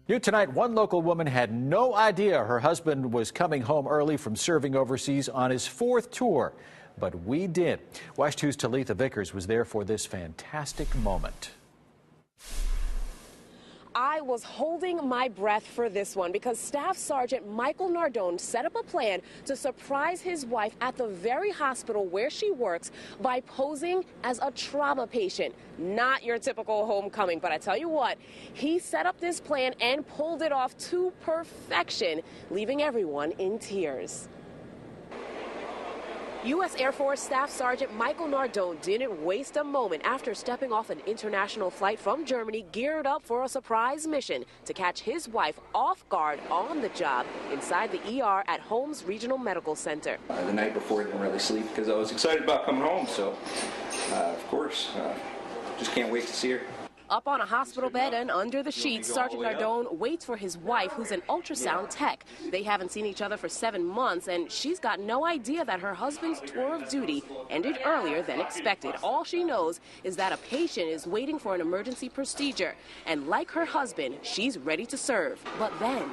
New tonight, one local woman had no idea her husband was coming home early from serving overseas on his 4th tour. But we did. WESH 2's Talitha Vickers was there for this fantastic moment. I was holding my breath for this one because Staff Sergeant Michael Nardone set up a plan to surprise his wife at the very hospital where she works by posing as a trauma patient. Not your typical homecoming, but I tell you what, he set up this plan and pulled it off to perfection, leaving everyone in tears. U.S. Air Force Staff Sergeant Michael Nardone didn't waste a moment after stepping off an international flight from Germany, geared up for a surprise mission to catch his wife off guard on the job inside the ER at Holmes Regional Medical Center. The night before, I didn't really sleep because I was excited about coming home, so of course, just can't wait to see her. Up on a hospital bed and under the sheets, Sergeant Nardone waits for his wife, who's an ultrasound tech. They haven't seen each other for 7 months, and she's got no idea that her husband's tour of duty ended earlier than expected. All she knows is that a patient is waiting for an emergency procedure, and like her husband, she's ready to serve. But then...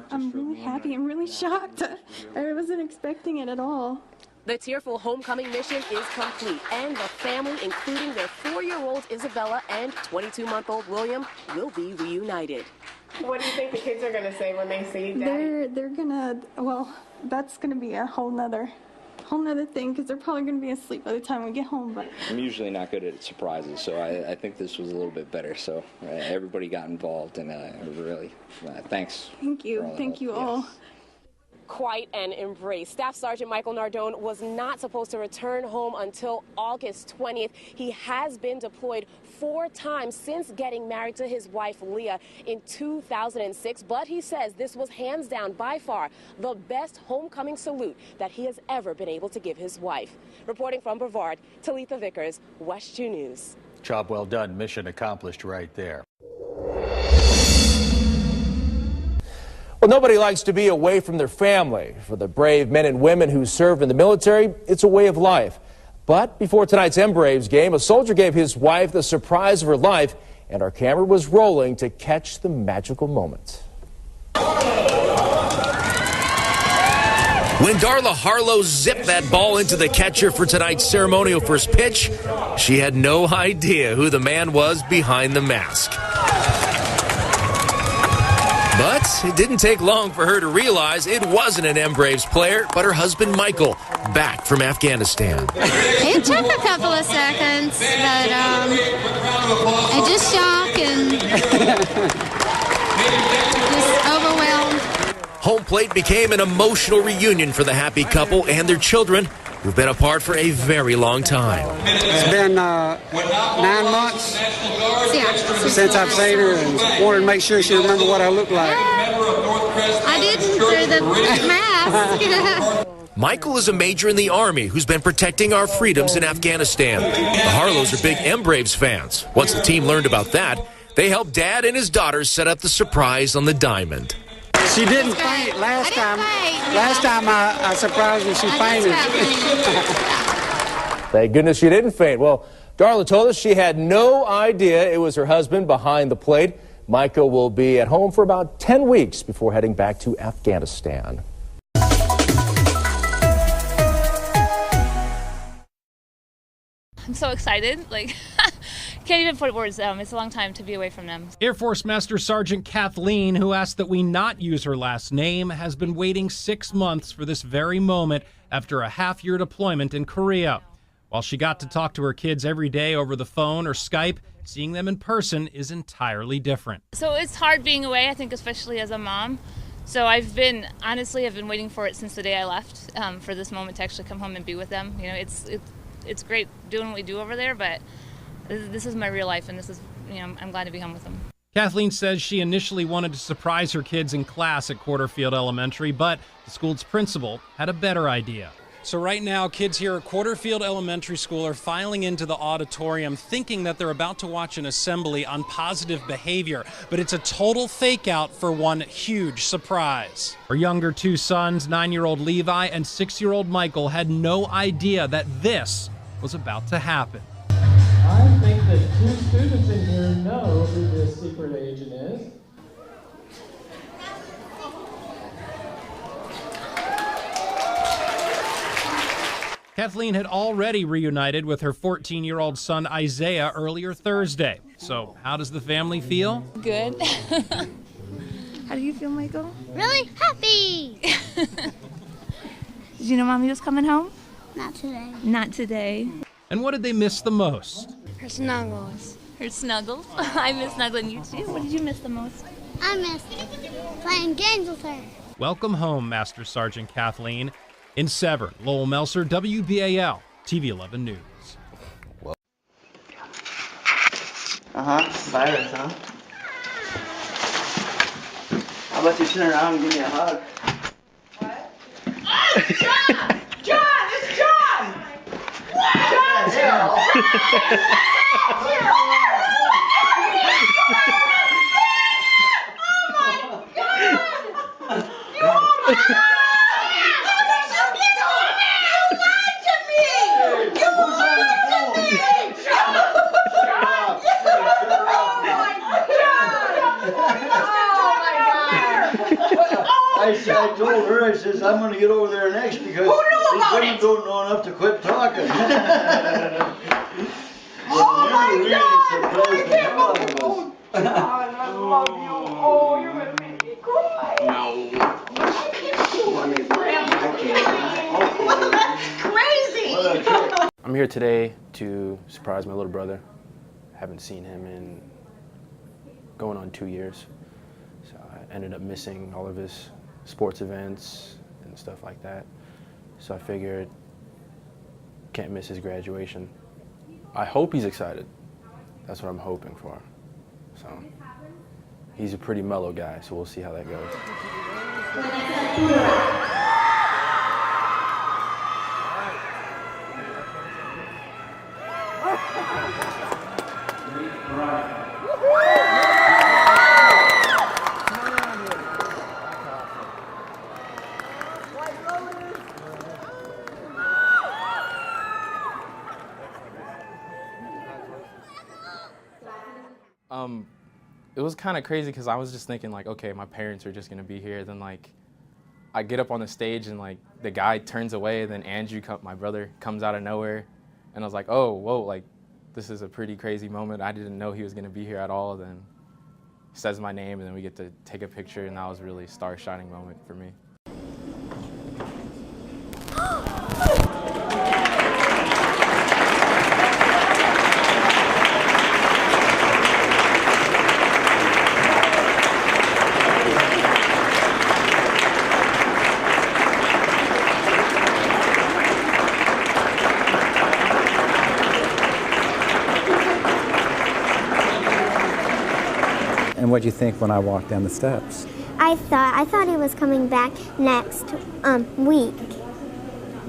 I'm really happy. I'm really shocked. I wasn't expecting it at all. The tearful homecoming mission is complete, and the family, including their 4-year-old Isabella and 22-month-old William, will be reunited. What do you think the kids are going to say when they see Daddy? They're gonna, well, that's gonna be a whole nother thing, because they're probably going to be asleep by the time we get home. But I'm usually not good at surprises, so I think this was a little bit better. So everybody got involved, and really, thanks. Thank you. Thank you all. Quite an embrace. Staff Sergeant Michael Nardone was not supposed to return home until August 20th. He has been deployed 4 times since getting married to his wife, Leah, in 2006. But he says this was hands down, by far, the best homecoming salute that he has ever been able to give his wife. Reporting from Brevard, Talitha Vickers, WESH 2 News. Job well done. Mission accomplished right there. Well, nobody likes to be away from their family. For the brave men and women who serve in the military, it's a way of life. But before tonight's M-Braves game, a soldier gave his wife the surprise of her life, and our camera was rolling to catch the magical moment. When Darla Harlow zipped that ball into the catcher for tonight's ceremonial first pitch, she had no idea who the man was behind the mask. But it didn't take long for her to realize it wasn't an M-Braves player, but her husband, Michael, back from Afghanistan. It took a couple of seconds, but I just shocked and just overwhelmed. Home plate became an emotional reunion for the happy couple and their children, who've been apart for a very long time. It's been 9 months since I've seen her, and wanted to make sure she remembered what I look like. I didn't through the mask. Michael is a major in the Army who's been protecting our freedoms in Afghanistan. The Harlows are big M-Braves fans. Once the team learned about that, they helped Dad and his daughters set up the surprise on the diamond. She didn't faint last time. Last time I surprised her, she fainted. Thank goodness she didn't faint. Well, Darla told us she had no idea it was her husband behind the plate. Michael will be at home for about 10 weeks before heading back to Afghanistan. I'm so excited, can't even put words. It's a long time to be away from them. Air Force Master Sergeant Kathleen, who asked that we not use her last name, has been waiting 6 months for this very moment after a half-year deployment in Korea. While she got to talk to her kids every day over the phone or Skype, seeing them in person is entirely different. So it's hard being away, I think, especially as a mom. So I've been waiting for it since the day I left, for this moment to actually come home and be with them. You know, it's great doing what we do over there, but this is my real life, and this is, I'm glad to be home with them. Kathleen says she initially wanted to surprise her kids in class at Quarterfield Elementary, but the school's principal had a better idea. So right now, kids here at Quarterfield Elementary School are filing into the auditorium thinking that they're about to watch an assembly on positive behavior, but it's a total fake out for one huge surprise. Her younger two sons, 9-year-old Levi and 6-year-old Michael, had no idea that this was about to happen. I think that 2 students in here know who this secret agent is. Kathleen had already reunited with her 14-year-old son Isaiah earlier Thursday. So how does the family feel? Good. How do you feel, Michael? Really happy. Did you know Mommy was coming home? Not today. Not today. And what did they miss the most? Her snuggles. Her snuggles. I miss snuggling you too. What did you miss the most? I miss playing games with her. Welcome home, Master Sergeant Kathleen. In Severn, Lowell Melser, WBAL, TV 11 News. Virus, huh? How about you turn around and give me a hug? What? Oh, John! John! It's John! What? John! Zero! Oh my God! You almost... I told her, I says, I'm going to get over there next because these women don't know enough to quit talking. Oh my God! I can't believe it. Oh, God, I love you. Oh, you're going to make me cry. No. That's crazy. I'm here today to surprise my little brother. Haven't seen him in going on 2 years. So I ended up missing all of his sports events and stuff like that. So I figured, can't miss his graduation. I hope he's excited. That's what I'm hoping for. So he's a pretty mellow guy, so we'll see how that goes. It was kind of crazy because I was just thinking like, okay, my parents are just gonna be here. Then like, I get up on the stage and like the guy turns away. Then Andrew, my brother, comes out of nowhere, and I was like, oh, whoa, like this is a pretty crazy moment. I didn't know he was gonna be here at all. Then he says my name, and then we get to take a picture, and that was really a star-shining moment for me. And what did you think when I walked down the steps? I thought he was coming back next week.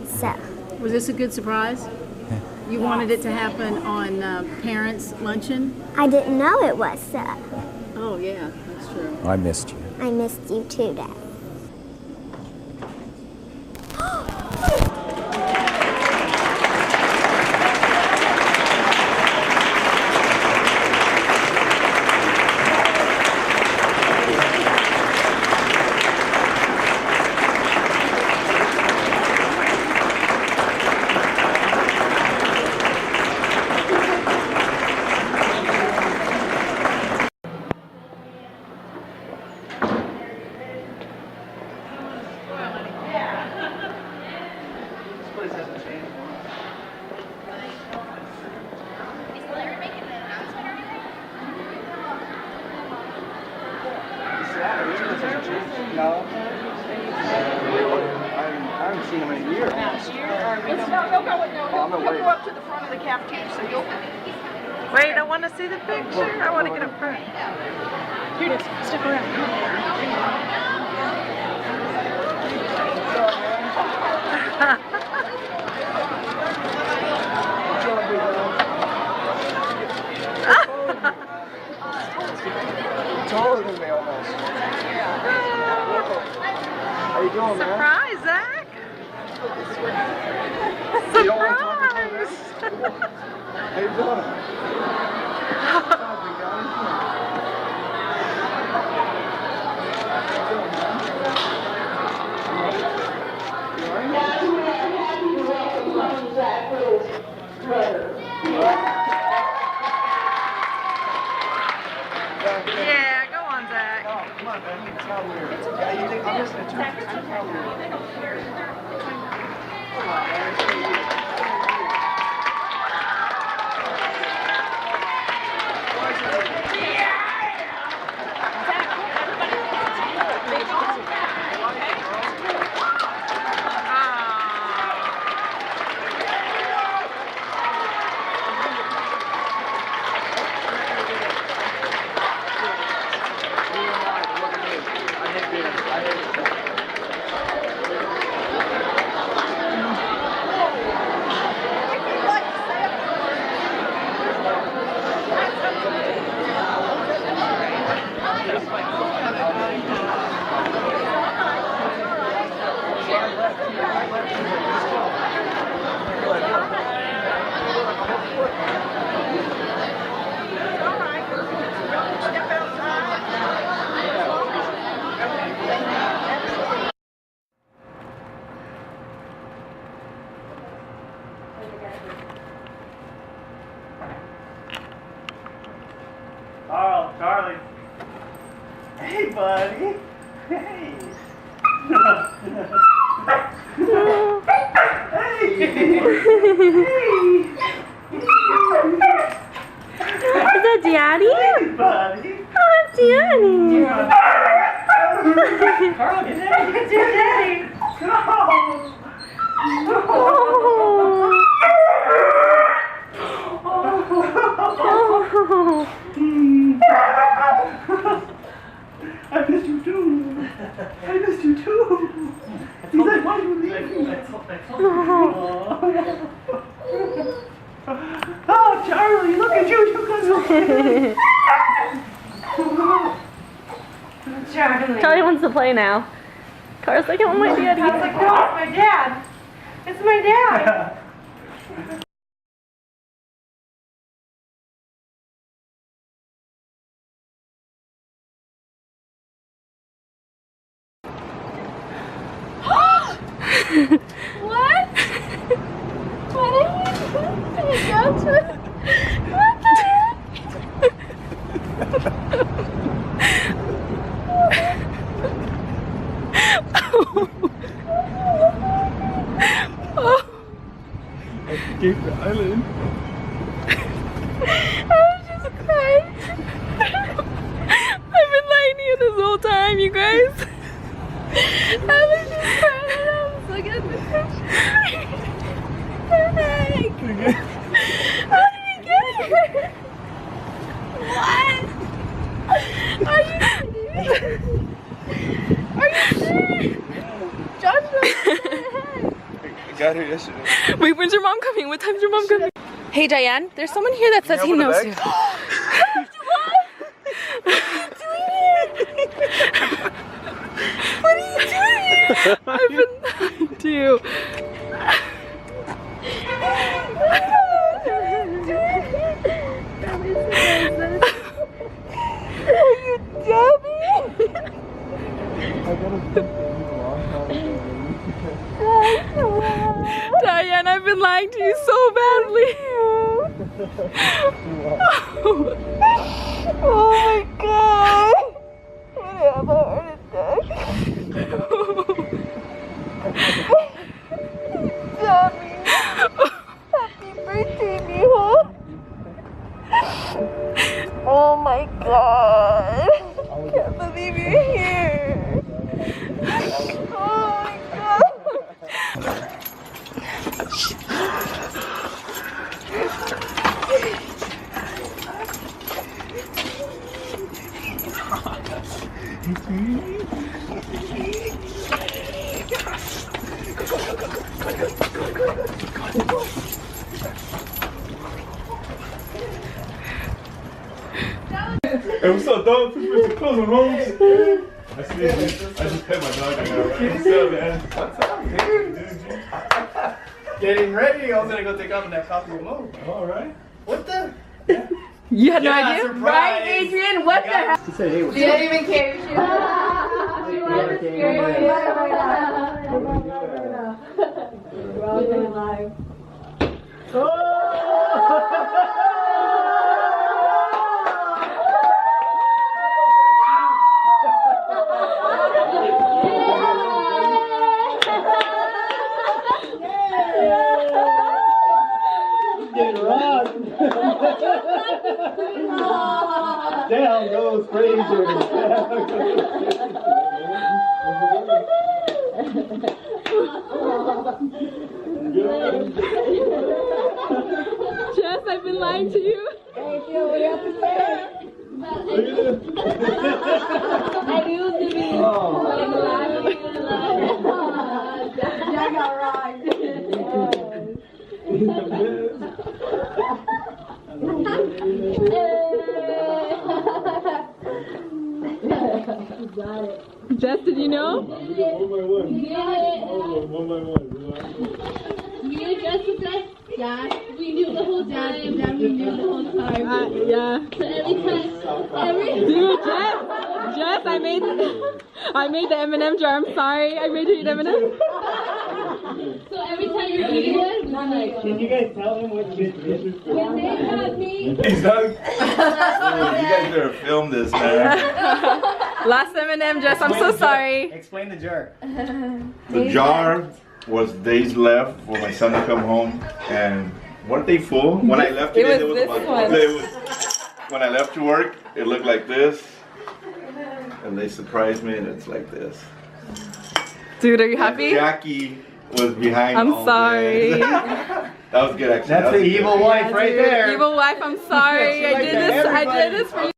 So. Was this a good surprise? You wanted it to happen on Parents' Luncheon? I didn't know it was so. Oh yeah, that's true. I missed you. I missed you too, Dad. No. I haven't seen him in a year. You'll go up to the front of the cafeteria, so you'll... Wait, I want to see the picture. I want to get up front. Here it is. Stick around. you doing, man? Surprise, Zach. You don't want to talk about this? How you doing? Yeah, go on, Zach. Oh, come on, man. It's not weird. Yeah, you think I'm listening to it? It's not weird. Come on, man. Oh, Charlie. Hey, buddy. Hey. Is that Daddy? Hey, buddy. Oh, it's Daddy. Charlie, it's your daddy. I missed you too. I missed you too. He's like, why you leaving? Oh, Charlie, look at you. You got so Charlie wants to play now. Car's like, I want my daddy. I was like, no, it's my dad. It's my dad. What? What are you doing? What the heck? Escape the island. I was just crying. I've been lying to you this whole time, you guys. I was just crying and I was looking at the picture. How did he get here? What? Are you serious? Are you serious? Joshua, I got here yesterday. wait, when's your mom coming? What time's your mom coming? Hey, Diane, there's someone here that says he knows you. What are you doing? I've been lying to you. Are you dummy? Diane, I've been lying to you so badly. Oh my god. What have a heart attack? Dummy. Happy birthday, Mijo. Oh my god. I can't believe you're here. Oh my god. Hey, what's up, dog? Mr. Closing Holmes. I just pet my dog right now, right? What's up, man? What's up, dude? Getting ready. I was gonna go take off in that coffee remote. All right. What the? You had no Yeah, idea? surprise. Right, Adrian? What the hell? She said, hey, what's She up? didn't even care. She was We're all doing live. Down goes Fraser. Jess, I've been lying to you. Hey, Phil, what do you have to say? I knew it was gonna be. Jack got rocked. Got it. Jess, did you know? One by one. You got it. One by one. You knew Jess was there? Yeah. We knew the whole time. Yeah, we knew the whole time. Yeah. So every time, Dude, Jess, I made the M&M jar. I'm sorry. I made you eat M&M. So every time you're eating it, I'm like, Can you guys tell him what this is? when they got me. He's done. You guys better film this, man. Last M&M, Jess. I'm so sorry. Explain the jar. The jar was days left for my son to come home, and weren't they full? When I left today, there was about when I left to work, it looked like this, and they surprised me, and it's like this. Dude, are you happy? Jackie was behind. I'm all sorry. this. That was good, actually. That's the evil wife right there. Evil wife, I'm sorry. I did this for you.